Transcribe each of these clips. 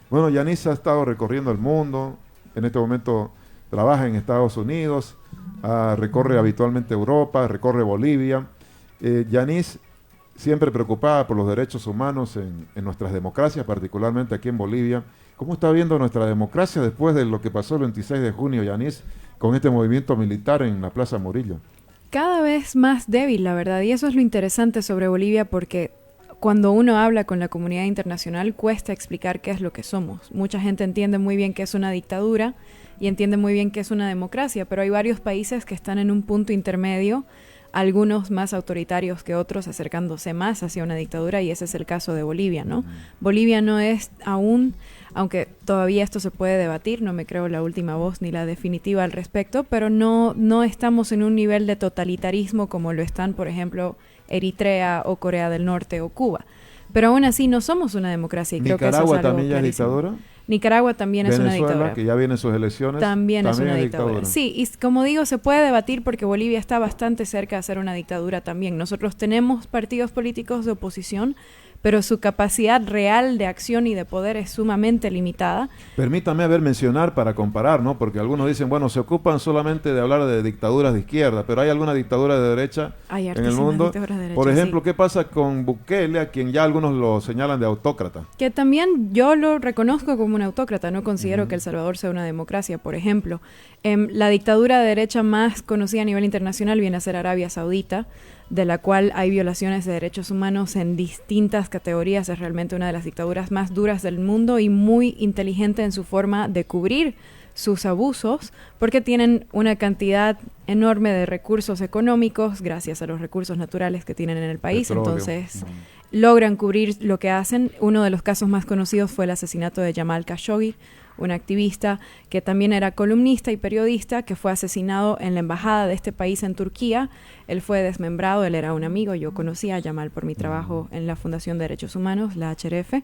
Bueno, Yanis ha estado recorriendo el mundo, en este momento trabaja en Estados Unidos, recorre habitualmente Europa, recorre Bolivia. Yanis, siempre preocupada por los derechos humanos en nuestras democracias, particularmente aquí en Bolivia. ¿Cómo está viendo nuestra democracia después de lo que pasó el 26 de junio, Yanis, con este movimiento militar en la Plaza Murillo? Cada vez más débil, la verdad, y eso es lo interesante sobre Bolivia porque cuando uno habla con la comunidad internacional cuesta explicar qué es lo que somos. Mucha gente entiende muy bien que es una dictadura y entiende muy bien que es una democracia, pero hay varios países que están en un punto intermedio, algunos más autoritarios que otros, acercándose más hacia una dictadura, y ese es el caso de Bolivia, ¿no? Bolivia no es aún, aunque todavía esto se puede debatir, no me creo la última voz ni la definitiva al respecto, pero no estamos en un nivel de totalitarismo como lo están, por ejemplo, Eritrea o Corea del Norte o Cuba. Pero aún así no somos una democracia y creo que eso es ¿Nicaragua algo también ya es clarísimo. dictadura? Nicaragua también es una Venezuela, dictadura. que ya vienen sus elecciones, También es también una es dictadura. Sí, y como digo, se puede debatir porque Bolivia está bastante cerca de ser una dictadura también. Nosotros tenemos partidos políticos de oposición, pero su capacidad real de acción y de poder es sumamente limitada. Permítame mencionar para comparar, ¿no? Porque algunos dicen, bueno, se ocupan solamente de hablar de dictaduras de izquierda, pero hay alguna dictadura de derecha Hay en el mundo. dictaduras de derecha, Por ejemplo, sí. ¿qué pasa con Bukele, a quien ya algunos lo señalan de autócrata? Que también yo lo reconozco como un autócrata, no considero que El Salvador sea una democracia, por ejemplo. La dictadura de derecha más conocida a nivel internacional viene a ser Arabia Saudita, de la cual hay violaciones de derechos humanos en distintas categorías. Es realmente una de las dictaduras más duras del mundo y muy inteligente en su forma de cubrir sus abusos, porque tienen una cantidad enorme de recursos económicos gracias a los recursos naturales que tienen en el país. Petróleo. Entonces logran cubrir lo que hacen. Uno de los casos más conocidos fue el asesinato de Jamal Khashoggi, un activista que también era columnista y periodista, que fue asesinado en la embajada de este país en Turquía. Él fue desmembrado, él era un amigo, yo conocía a Jamal por mi trabajo en la Fundación de Derechos Humanos, la HRF.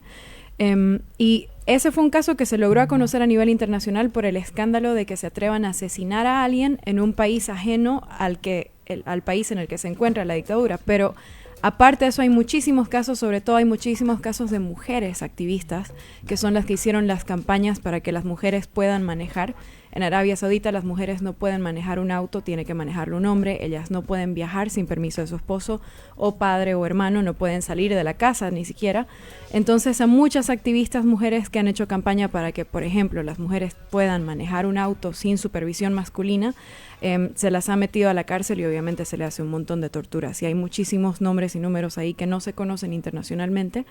Y ese fue un caso que se logró conocer a nivel internacional por el escándalo de que se atrevan a asesinar a alguien en un país ajeno al país en el que se encuentra la dictadura. Pero aparte de eso hay muchísimos casos, sobre todo hay muchísimos casos de mujeres activistas que son las que hicieron las campañas para que las mujeres puedan manejar. En Arabia Saudita las mujeres no pueden manejar un auto, tiene que manejarlo un hombre, ellas no pueden viajar sin permiso de su esposo o padre o hermano, no pueden salir de la casa ni siquiera. Entonces a muchas activistas mujeres que han hecho campaña para que, por ejemplo, las mujeres puedan manejar un auto sin supervisión masculina, se las ha metido a la cárcel y obviamente se le hace un montón de torturas. Y hay muchísimos nombres y números ahí que no se conocen internacionalmente,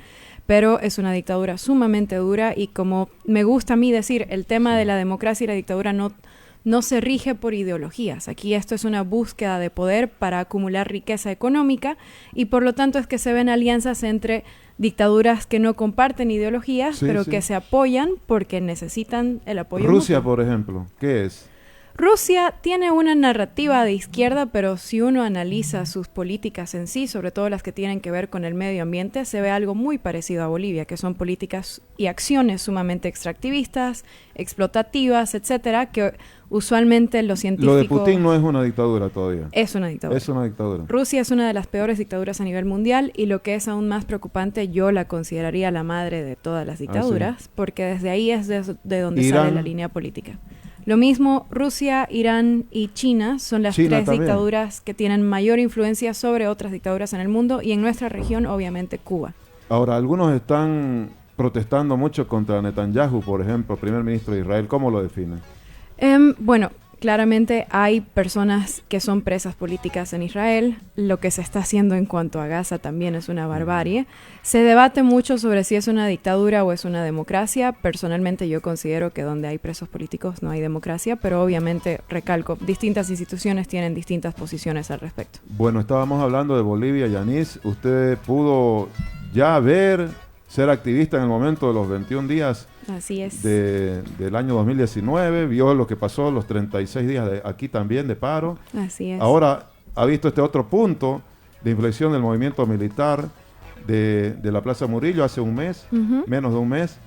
pero es una dictadura sumamente dura y, como me gusta a mí decir, el tema de la democracia y la dictadura no se rige por ideologías. Aquí esto es una búsqueda de poder para acumular riqueza económica y por lo tanto es que se ven alianzas entre dictaduras que no comparten ideologías, pero que se apoyan porque necesitan el apoyo Rusia, mutuo. por ejemplo, ¿qué es? Rusia tiene una narrativa de izquierda, pero si uno analiza sus políticas en sí, sobre todo las que tienen que ver con el medio ambiente, se ve algo muy parecido a Bolivia, que son políticas y acciones sumamente extractivistas, explotativas, etcétera, que usualmente los científicos... Lo de Putin no es una dictadura todavía. Es una dictadura. Es una dictadura. Rusia es una de las peores dictaduras a nivel mundial y lo que es aún más preocupante, yo la consideraría la madre de todas las dictaduras, porque desde ahí es de donde sale la línea política. Lo mismo, Rusia, Irán y China son las tres también. dictaduras que tienen mayor influencia sobre otras dictaduras en el mundo y en nuestra región, obviamente, Cuba. Ahora, algunos están protestando mucho contra Netanyahu, por ejemplo, primer ministro de Israel. ¿Cómo lo definen? Bueno, claramente hay personas que son presas políticas en Israel. Lo que se está haciendo en cuanto a Gaza también es una barbarie. Se debate mucho sobre si es una dictadura o es una democracia. Personalmente yo considero que donde hay presos políticos no hay democracia, pero obviamente, recalco, distintas instituciones tienen distintas posiciones al respecto. Bueno, estábamos hablando de Bolivia, Yanis. Usted pudo ya ser activista en el momento de los 21 días. Así es. Del año 2019, vio lo que pasó los 36 días aquí también de paro. Así es. Ahora ha visto este otro punto de inflexión del movimiento militar de la Plaza Murillo hace un mes, menos de un mes.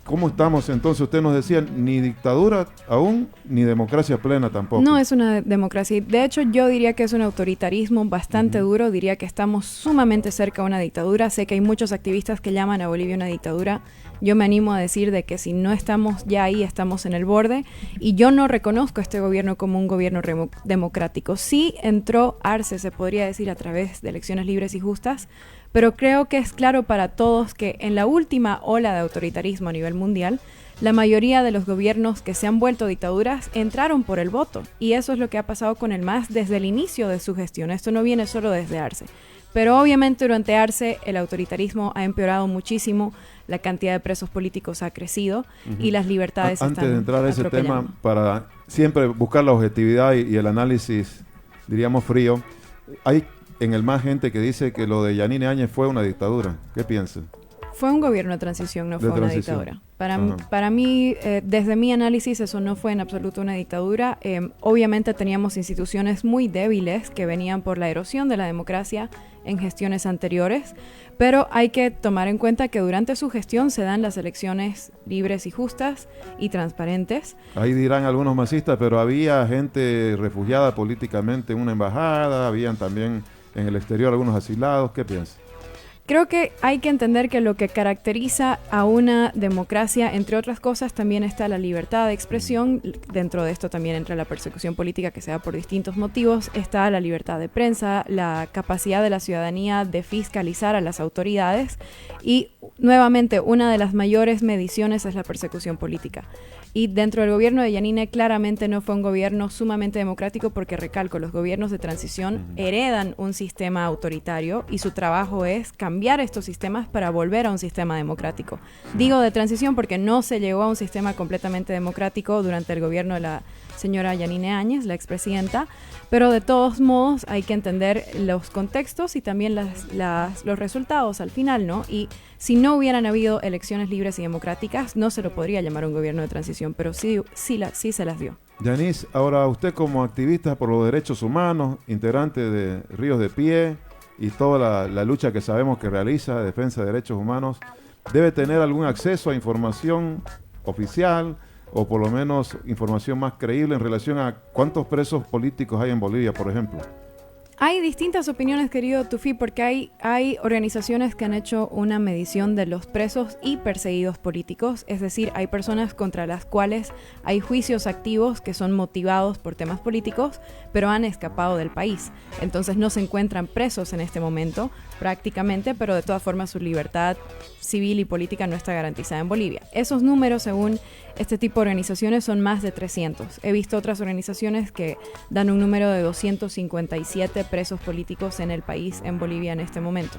¿Cómo estamos entonces? Usted nos decía, ni dictadura aún, ni democracia plena tampoco. No es una democracia. De hecho, yo diría que es un autoritarismo bastante duro. Diría que estamos sumamente cerca de una dictadura. Sé que hay muchos activistas que llaman a Bolivia una dictadura. Yo me animo a decir de que si no estamos ya ahí, estamos en el borde. Y yo no reconozco a este gobierno como un gobierno democrático. Sí entró Arce, se podría decir, a través de elecciones libres y justas, pero creo que es claro para todos que en la última ola de autoritarismo a nivel mundial, la mayoría de los gobiernos que se han vuelto dictaduras entraron por el voto. Y eso es lo que ha pasado con el MAS desde el inicio de su gestión. Esto no viene solo desde Arce. Pero obviamente durante Arce el autoritarismo ha empeorado muchísimo, la cantidad de presos políticos ha crecido y las libertades Antes de entrar a ese tema, para siempre buscar la objetividad y el análisis, diríamos, frío, hay en el MAS gente que dice que lo de Yanine Áñez fue una dictadura. ¿Qué piensan? Fue un gobierno de transición, no fue una dictadura. Para mí, desde mi análisis, eso no fue en absoluto una dictadura. Obviamente teníamos instituciones muy débiles que venían por la erosión de la democracia en gestiones anteriores, pero hay que tomar en cuenta que durante su gestión se dan las elecciones libres y justas y transparentes. Ahí dirán algunos masistas, pero había gente refugiada políticamente en una embajada, habían también en el exterior algunos asilados. ¿Qué piensas? Creo que hay que entender que lo que caracteriza a una democracia, entre otras cosas, también está la libertad de expresión. Dentro de esto también entra la persecución política que se da por distintos motivos. Está la libertad de prensa, la capacidad de la ciudadanía de fiscalizar a las autoridades. Y nuevamente, una de las mayores mediciones es la persecución política. Y dentro del gobierno de Yanine claramente no fue un gobierno sumamente democrático porque, recalco, los gobiernos de transición heredan un sistema autoritario y su trabajo es cambiar estos sistemas para volver a un sistema democrático. Digo de transición porque no se llegó a un sistema completamente democrático durante el gobierno de la señora Yanine Áñez, la expresidenta, pero de todos modos hay que entender los contextos y también los resultados al final, ¿no? Y si no hubieran habido elecciones libres y democráticas, no se lo podría llamar un gobierno de transición, pero sí se las dio. Yanis, ahora usted como activista por los derechos humanos, integrante de Ríos de Pie y toda la lucha que sabemos que realiza de defensa de derechos humanos, debe tener algún acceso a información oficial o por lo menos información más creíble en relación a cuántos presos políticos hay en Bolivia, por ejemplo. Hay distintas opiniones, querido Tufi, porque hay organizaciones que han hecho una medición de los presos y perseguidos políticos, es decir, hay personas contra las cuales hay juicios activos que son motivados por temas políticos, pero han escapado del país. Entonces no se encuentran presos en este momento, prácticamente, pero de todas formas su libertad civil y política no está garantizada en Bolivia. Esos números, según este tipo de organizaciones, son más de 300. He visto otras organizaciones que dan un número de 257 presos políticos en el país, en Bolivia, en este momento.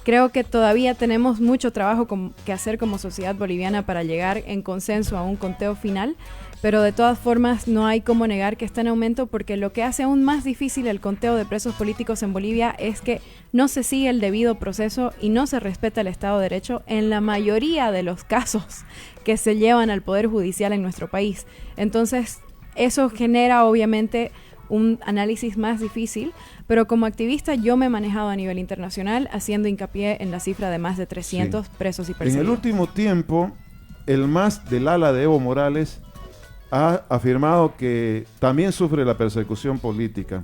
Creo que todavía tenemos mucho trabajo que hacer como sociedad boliviana para llegar en consenso a un conteo final, pero de todas formas no hay cómo negar que está en aumento, porque lo que hace aún más difícil el conteo de presos políticos en Bolivia es que no se sigue el debido proceso y no se respeta el Estado de Derecho en la mayoría de los casos que se llevan al Poder Judicial en nuestro país. Entonces, eso genera obviamente un análisis más difícil, pero como activista yo me he manejado a nivel internacional haciendo hincapié en la cifra de más de 300 presos y perseguidos. En el último tiempo, el MAS del ala de Evo Morales ha afirmado que también sufre la persecución política.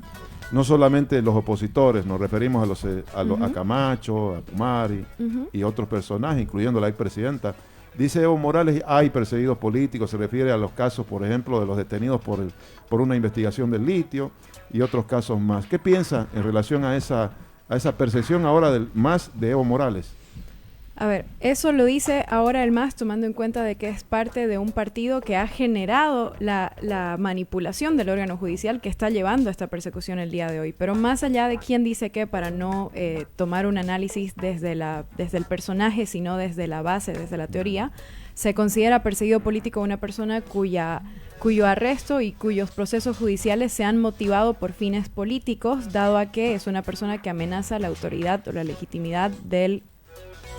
No solamente los opositores, nos referimos a Camacho, a Pumari y otros personajes, incluyendo la expresidenta. Dice Evo Morales, hay perseguidos políticos, se refiere a los casos, por ejemplo, de los detenidos por una investigación del litio y otros casos más. ¿Qué piensa en relación a esa percepción ahora del MAS de Evo Morales? A ver, eso lo dice ahora el MAS tomando en cuenta de que es parte de un partido que ha generado la manipulación del órgano judicial que está llevando a esta persecución el día de hoy. Pero más allá de quién dice qué, para no tomar un análisis desde el personaje, sino desde la base, desde la teoría, se considera perseguido político una persona cuyo arresto y cuyos procesos judiciales se han motivado por fines políticos, dado a que es una persona que amenaza la autoridad o la legitimidad del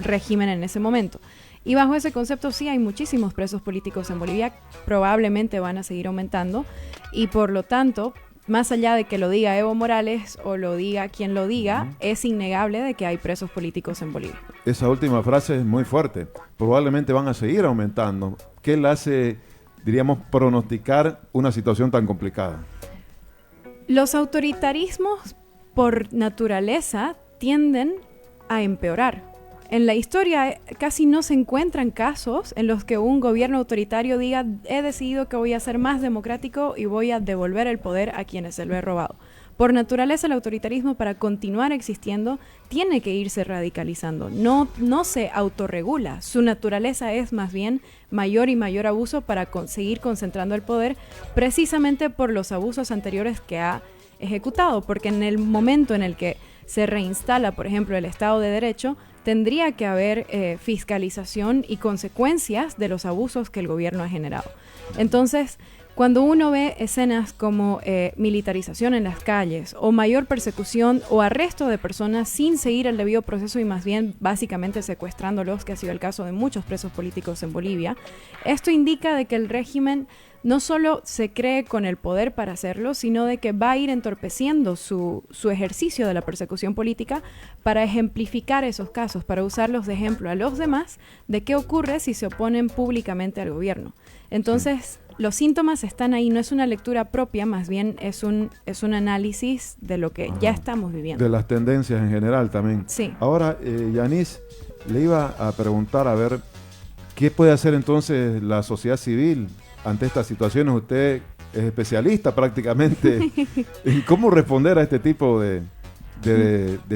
régimen en ese momento. Y bajo ese concepto sí hay muchísimos presos políticos en Bolivia, probablemente van a seguir aumentando y por lo tanto más allá de que lo diga Evo Morales o lo diga quien lo diga, es innegable de que hay presos políticos en Bolivia. Esa última frase es muy fuerte. Probablemente van a seguir aumentando. ¿Qué le hace, diríamos, pronosticar una situación tan complicada? Los autoritarismos, por naturaleza, tienden a empeorar. En la historia casi no se encuentran casos en los que un gobierno autoritario diga: he decidido que voy a ser más democrático y voy a devolver el poder a quienes se lo he robado. Por naturaleza, el autoritarismo, para continuar existiendo, tiene que irse radicalizando. No se autorregula. Su naturaleza es más bien mayor y mayor abuso para seguir concentrando el poder, precisamente por los abusos anteriores que ha ejecutado. Porque en el momento en el que se reinstala, por ejemplo, el Estado de Derecho, tendría que haber fiscalización y consecuencias de los abusos que el gobierno ha generado. Entonces, cuando uno ve escenas como militarización en las calles o mayor persecución o arresto de personas sin seguir el debido proceso y más bien básicamente secuestrándolos, que ha sido el caso de muchos presos políticos en Bolivia, esto indica de que el régimen no solo se cree con el poder para hacerlo, sino de que va a ir entorpeciendo su ejercicio de la persecución política para ejemplificar esos casos, para usarlos de ejemplo a los demás de qué ocurre si se oponen públicamente al gobierno. Entonces, los síntomas están ahí, no es una lectura propia, más bien es un análisis de lo que ya estamos viviendo. De las tendencias en general también. Sí. Ahora, Yanis, le iba a preguntar, a ver, ¿qué puede hacer entonces la sociedad civil ante estas situaciones? Usted es especialista prácticamente en cómo responder a este tipo de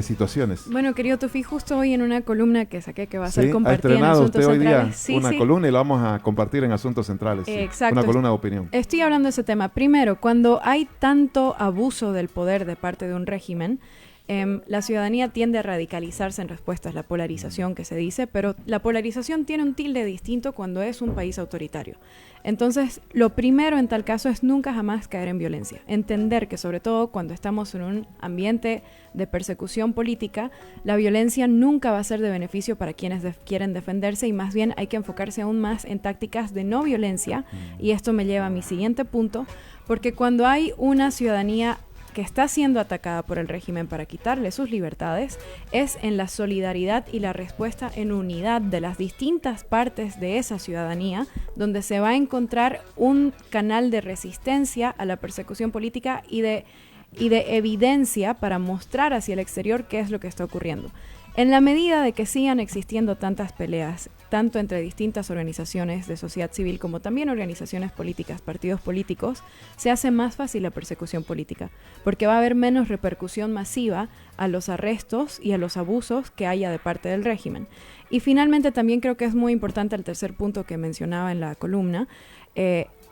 situaciones. Bueno, querido Tufi, justo hoy en una columna que saqué que va a ser compartida en Asuntos Centrales. Usted hoy día una columna y la vamos a compartir en Asuntos Centrales. Exacto. Una columna de opinión. Estoy hablando de ese tema. Primero, cuando hay tanto abuso del poder de parte de un régimen, la ciudadanía tiende a radicalizarse en respuesta a la polarización que se dice, pero la polarización tiene un tilde distinto cuando es un país autoritario. Entonces, lo primero en tal caso es nunca jamás caer en violencia. Entender que sobre todo cuando estamos en un ambiente de persecución política, la violencia nunca va a ser de beneficio para quienes quieren defenderse y más bien hay que enfocarse aún más en tácticas de no violencia. Y esto me lleva a mi siguiente punto, porque cuando hay una ciudadanía que está siendo atacada por el régimen para quitarle sus libertades, es en la solidaridad y la respuesta en unidad de las distintas partes de esa ciudadanía donde se va a encontrar un canal de resistencia a la persecución política y de evidencia para mostrar hacia el exterior qué es lo que está ocurriendo. En la medida de que sigan existiendo tantas peleas, tanto entre distintas organizaciones de sociedad civil como también organizaciones políticas, partidos políticos, se hace más fácil la persecución política, porque va a haber menos repercusión masiva a los arrestos y a los abusos que haya de parte del régimen. Y finalmente también creo que es muy importante el tercer punto que mencionaba en la columna,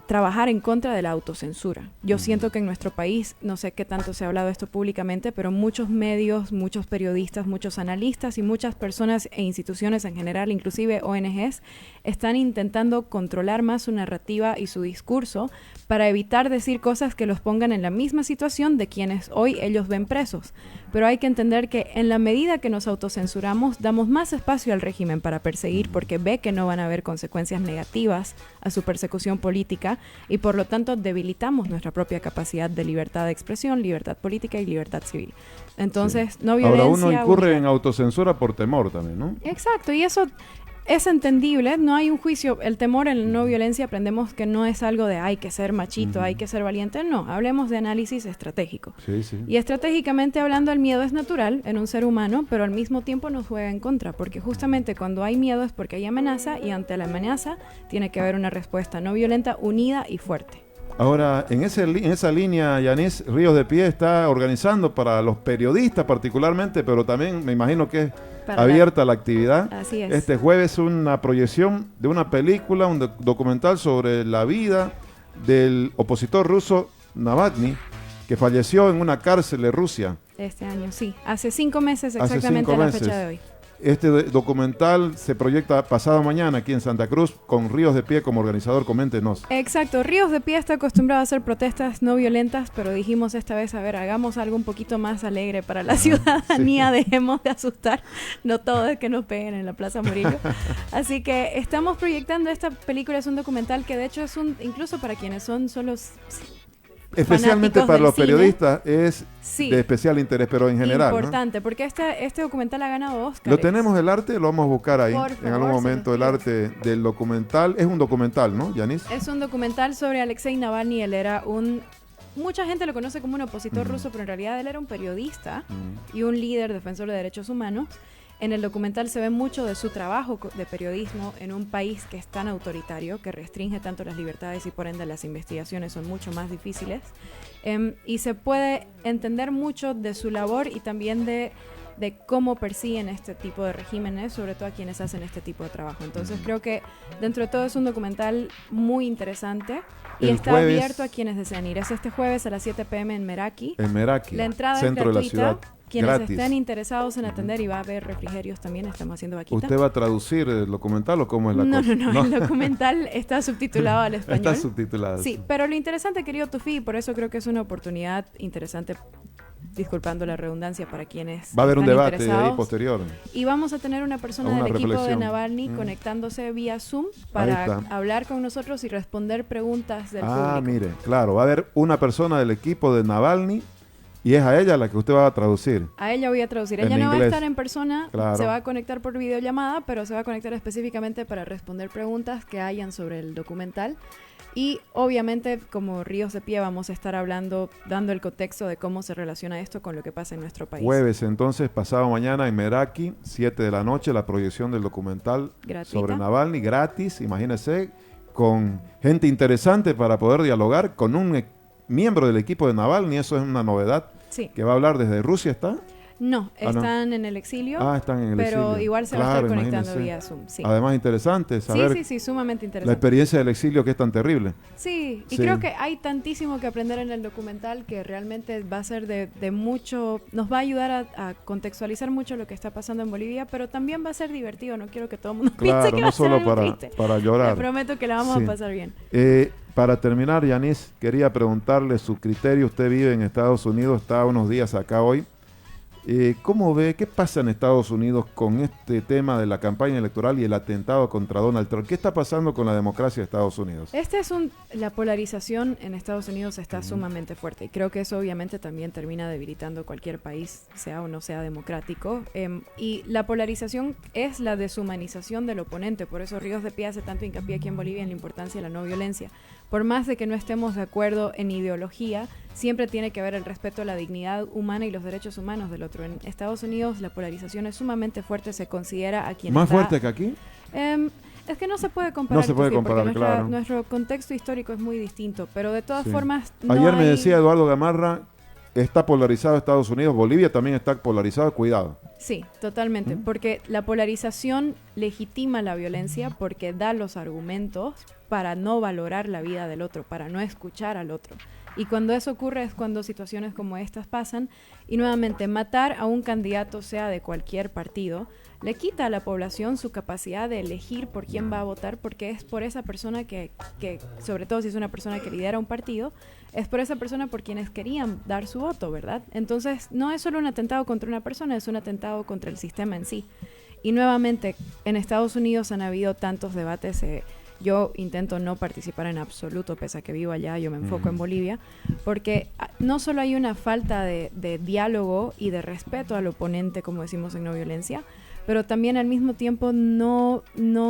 trabajar en contra de la autocensura. Yo siento que en nuestro país, no sé qué tanto se ha hablado de esto públicamente, pero muchos medios, muchos periodistas, muchos analistas y muchas personas e instituciones en general, inclusive ONGs, están intentando controlar más su narrativa y su discurso para evitar decir cosas que los pongan en la misma situación de quienes hoy ellos ven presos. Pero hay que entender que en la medida que nos autocensuramos, damos más espacio al régimen para perseguir porque ve que no van a haber consecuencias negativas a su persecución política y por lo tanto debilitamos nuestra propia capacidad de libertad de expresión, libertad política y libertad civil. Entonces, no violencia... Ahora uno incurre en autocensura por temor también, ¿no? Exacto, y eso es entendible, no hay un juicio. El temor en la no violencia aprendemos que no es algo de hay que ser machito, hay que ser valiente, no, hablemos de análisis estratégico. Sí, sí. Y estratégicamente hablando, el miedo es natural en un ser humano, pero al mismo tiempo nos juega en contra, porque justamente cuando hay miedo es porque hay amenaza y ante la amenaza tiene que haber una respuesta no violenta, unida y fuerte. Ahora, en esa línea, Yanis, Ríos de Pie está organizando para los periodistas particularmente, pero también me imagino que es abierta la actividad. Así es. Este jueves una proyección de una película, un documental sobre la vida del opositor ruso Navalny, que falleció en una cárcel de Rusia. Este año, sí. Hace 5 meses exactamente la fecha de hoy. Este documental se proyecta pasado mañana aquí en Santa Cruz con Ríos de Pie como organizador. Coméntenos. Exacto, Ríos de Pie está acostumbrado a hacer protestas no violentas, pero dijimos esta vez, a ver, hagamos algo un poquito más alegre para la ciudadanía, sí. Dejemos de asustar, no todo es que nos peguen en la Plaza Murillo. Así que estamos proyectando esta película, es un documental que de hecho es incluso para quienes son solo especialmente para del los cine, periodistas es sí, de especial interés, pero en general, importante, ¿no? porque este documental ha ganado Oscar. Lo tenemos el arte, lo vamos a buscar ahí, Por en favor, algún se momento, los el pido. arte del documental. Es un documental, ¿no, Yanis? Es un documental sobre Alexei Navalny. Él era mucha gente lo conoce como un opositor ruso, pero en realidad él era un periodista y un líder defensor de derechos humanos. En el documental se ve mucho de su trabajo de periodismo en un país que es tan autoritario, que restringe tanto las libertades y por ende las investigaciones son mucho más difíciles. Y se puede entender mucho de su labor y también de cómo persiguen este tipo de regímenes, sobre todo a quienes hacen este tipo de trabajo. Entonces creo que dentro de todo es un documental muy interesante y El está jueves, abierto a quienes deseen ir. Es este jueves a las 7 p.m. en Meraki. En Meraki, La entrada centro es de la gratuita. ciudad. Quienes Gratis. estén interesados en atender, y va a haber refrigerios también, estamos haciendo vaquita. ¿Usted va a traducir el documental o cómo es la cosa? No, el documental está subtitulado al español. Está subtitulado. Sí, pero lo interesante, querido Tufi, y por eso creo que es una oportunidad interesante, disculpando la redundancia, para quienes Va a haber un están debate interesados. ahí posterior. Y vamos a tener una persona Una del equipo de reflexión. Navalny conectándose vía Zoom Ahí para está. hablar con nosotros y responder preguntas del público. Mire, claro, va a haber una persona del equipo de Navalny y es a ella la que usted va a traducir. A ella voy a traducir. En Ella no va a inglés. estar en persona, Claro. se va a conectar por videollamada, pero se va a conectar específicamente para responder preguntas que hayan sobre el documental. Y obviamente, como Ríos de Pie, vamos a estar hablando, dando el contexto de cómo se relaciona esto con lo que pasa en nuestro país. Jueves, entonces, pasado mañana en Meraki, 7 de la noche, la proyección del documental Gratuita. sobre Navalny, gratis, imagínese, con gente interesante para poder dialogar con un miembro del equipo de Navalny. Eso es una novedad, Sí. que va a hablar desde Rusia, ¿está? No, no. están en el exilio. Están en el pero exilio. igual se va a Claro, estar conectando imagínese. vía Zoom. Sí. Además, interesante saber Sí, sumamente la interesante. experiencia del exilio, que es tan terrible. Sí, y Sí. creo que hay tantísimo que aprender en el documental que realmente va a ser de mucho, nos va a ayudar a contextualizar mucho lo que está pasando en Bolivia, pero también va a ser divertido. No quiero que todo el mundo piense Claro, que va no a ser solo algo para triste. Le llorar. prometo que la vamos Sí. a pasar bien. Para terminar, Yanis, quería preguntarle su criterio. Usted vive en Estados Unidos, está unos días acá hoy. ¿Cómo ve qué pasa en Estados Unidos con este tema de la campaña electoral y el atentado contra Donald Trump? ¿Qué está pasando con la democracia de Estados Unidos? La polarización en Estados Unidos está sumamente fuerte y creo que eso obviamente también termina debilitando cualquier país, sea o no sea democrático. Y la polarización es la deshumanización del oponente, por eso Ríos de Pie hace tanto hincapié aquí en Bolivia en la importancia de la no violencia. Por más de que no estemos de acuerdo en ideología, siempre tiene que haber el respeto a la dignidad humana y los derechos humanos del otro. En Estados Unidos la polarización es sumamente fuerte, se considera a quien ¿Más está... fuerte que aquí? Es que no se puede comparar, No se puede Tufi, porque comparar, claro. nuestro contexto histórico es muy distinto, pero de todas Sí. formas... no Ayer me hay- decía Eduardo Gamarra, está polarizado Estados Unidos, Bolivia también está polarizado, cuidado. Sí, totalmente, porque la polarización legitima la violencia porque da los argumentos para no valorar la vida del otro, para no escuchar al otro. Y cuando eso ocurre es cuando situaciones como estas pasan. Y nuevamente, matar a un candidato, sea de cualquier partido, le quita a la población su capacidad de elegir por quién va a votar, porque es por esa persona que, sobre todo si es una persona que lidera un partido, es por esa persona por quienes querían dar su voto, ¿verdad? Entonces, no es solo un atentado contra una persona, es un atentado contra el sistema en sí. Y nuevamente, en Estados Unidos han habido tantos debates. Yo intento no participar en absoluto, pese a que vivo allá, yo me enfoco en Bolivia, porque no solo hay una falta de diálogo y de respeto al oponente, como decimos en no violencia, pero también al mismo tiempo no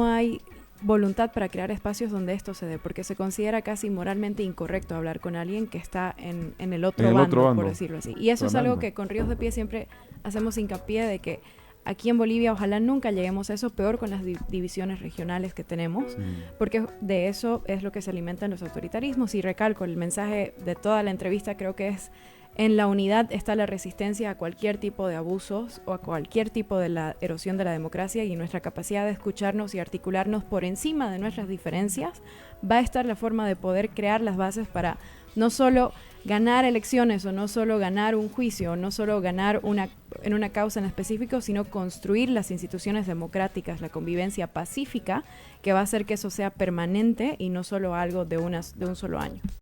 hay voluntad para crear espacios donde esto se dé, porque se considera casi moralmente incorrecto hablar con alguien que está en el otro bando, por decirlo así. Y eso es algo que con Ríos de Pie siempre hacemos hincapié de que aquí en Bolivia ojalá nunca lleguemos a eso, peor con las divisiones regionales que tenemos, porque de eso es lo que se alimentan los autoritarismos. Y recalco, el mensaje de toda la entrevista creo que es: en la unidad está la resistencia a cualquier tipo de abusos o a cualquier tipo de la erosión de la democracia, y nuestra capacidad de escucharnos y articularnos por encima de nuestras diferencias va a estar la forma de poder crear las bases para no solo ganar elecciones o no solo ganar un juicio o no solo ganar en una causa en específico, sino construir las instituciones democráticas, la convivencia pacífica, que va a hacer que eso sea permanente y no solo algo de un solo año.